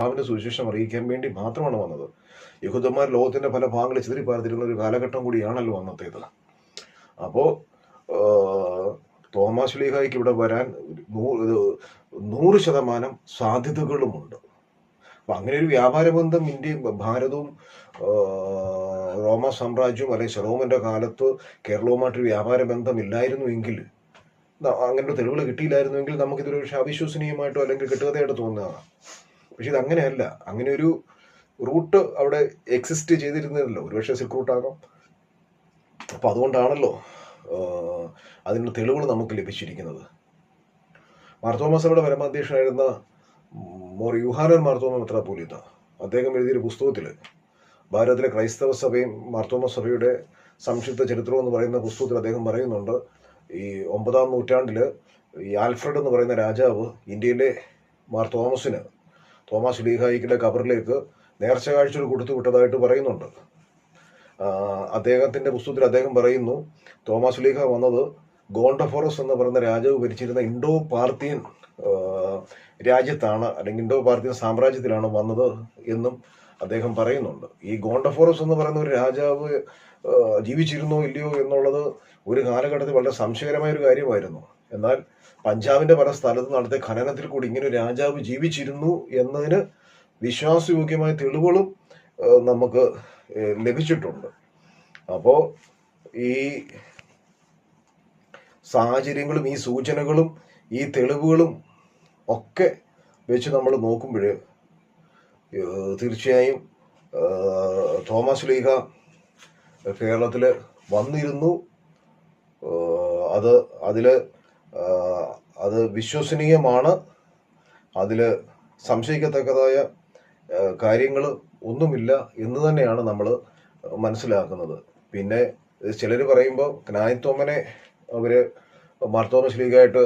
അവന്റെ സുവിശേഷം അറിയിക്കാൻ വേണ്ടി മാത്രമാണ് വന്നത്. യഹൂദന്മാർ ലോകത്തിന്റെ പല ഭാഗങ്ങളിൽ ചിതറിപ്പാർത്തിരുന്ന ഒരു കാലഘട്ടം കൂടിയാണല്ലോ അന്നത്തേത്. അപ്പോ തോമാശ്ലീഹായ്ക്ക് ഇവിടെ വരാൻ 100% സാധ്യതകളുമുണ്ട്. അപ്പൊ അങ്ങനെ ഒരു വ്യാപാര ബന്ധം ഇന്ത്യയും ഭാരതവും റോമ സാമ്രാജ്യവും അല്ലെങ്കിൽ ശലോമോന്റെ കാലത്ത് കേരളവുമായിട്ടൊരു വ്യാപാര ബന്ധം ഇല്ലായിരുന്നുവെങ്കിൽ, അങ്ങനെ ഒരു തെളിവുകൾ കിട്ടിയില്ലായിരുന്നുവെങ്കിൽ നമുക്കിതൊരു പക്ഷേ അവിശ്വസനീയമായിട്ടോ അല്ലെങ്കിൽ കെട്ടുകഥയായിട്ട് തോന്നുന്നതാണ്. പക്ഷെ ഇത് അങ്ങനെയല്ല. അങ്ങനെ ഒരു റൂട്ട് അവിടെ എക്സിസ്റ്റ് ചെയ്തിരുന്നില്ലല്ലോ. ഒരുപക്ഷെ സിൽക്ക് റൂട്ടാകാം. അപ്പൊ അതുകൊണ്ടാണല്ലോ അതിനുള്ള തെളിവുകൾ നമുക്ക് ലഭിച്ചിരിക്കുന്നത്. മാർത്തോമാ സഭയുടെ പരമാധ്യക്ഷനായിരുന്ന മോർ യൂഹാനൻ മാർത്തോമാ മെത്രാപ്പോലീത്ത അദ്ദേഹം എഴുതിയൊരു പുസ്തകത്തിൽ ഭാരതത്തിലെ ക്രൈസ്തവ സഭയും മാർത്തോമാ സഭയുടെ സംക്ഷിപ്ത ചരിത്രം എന്ന് പറയുന്ന പുസ്തകത്തിൽ അദ്ദേഹം പറയുന്നുണ്ട്, ഈ 9-ാം നൂറ്റാണ്ടില് ഈ ആൽഫ്രഡ് എന്ന് പറയുന്ന രാജാവ് ഇന്ത്യയിലെ മാർ തോമാസ് ലീഹായിക്കിന്റെ കബറിലേക്ക് നേർച്ച കാഴ്ചകൾ കൊടുത്തു വിട്ടതായിട്ട് പറയുന്നുണ്ട്. അദ്ദേഹത്തിന്റെ പുസ്തകത്തിൽ അദ്ദേഹം പറയുന്നു, തോമാസ് ലീഹ വന്നത് ഗോണ്ടഫോറസ് എന്ന് പറയുന്ന രാജാവ് ഭരിച്ചിരുന്ന ഇൻഡോ പാർത്തിയൻ രാജ്യത്താണ്, അല്ലെങ്കിൽ ഇൻഡോ പാർത്തിയൻ സാമ്രാജ്യത്തിലാണ് വന്നത് എന്നും അദ്ദേഹം പറയുന്നുണ്ട്. ഈ ഗോണ്ടഫോറസ് എന്ന് പറയുന്ന ഒരു രാജാവ് ജീവിച്ചിരുന്നോ ഇല്ലയോ എന്നുള്ളത് ഒരു കാലഘട്ടത്തിൽ വളരെ സംശയകരമായ ഒരു കാര്യമായിരുന്നു. എന്നാൽ പഞ്ചാബിന്റെ പല സ്ഥലത്ത് നടത്തിയ ഖനനത്തിൽ കൂടി ഇങ്ങനെ ഒരു രാജാവ് ജീവിച്ചിരുന്നു എന്നതിന് വിശ്വാസയോഗ്യമായ തെളിവുകളും നമുക്ക് ലഭിച്ചിട്ടുണ്ട്. അപ്പോ ഈ സാഹചര്യങ്ങളും ഈ സൂചനകളും ഈ തെളിവുകളും ഒക്കെ വെച്ച് നമ്മൾ നോക്കുമ്പോൾ തീർച്ചയായും തോമാസ് ലീഹ കേരളത്തിൽ വന്നിരുന്നു. അത് വിശ്വസനീയമാണ്. അതിൽ സംശയിക്കത്തക്കതായ കാര്യങ്ങൾ ഒന്നുമില്ല എന്ന് തന്നെയാണ് നമ്മൾ മനസ്സിലാക്കുന്നത്. പിന്നെ ചിലർ പറയുമ്പോൾ ക്നായത്തോമനെ അവര് മാർത്തോമാ ശ്ലീഹായായിട്ട്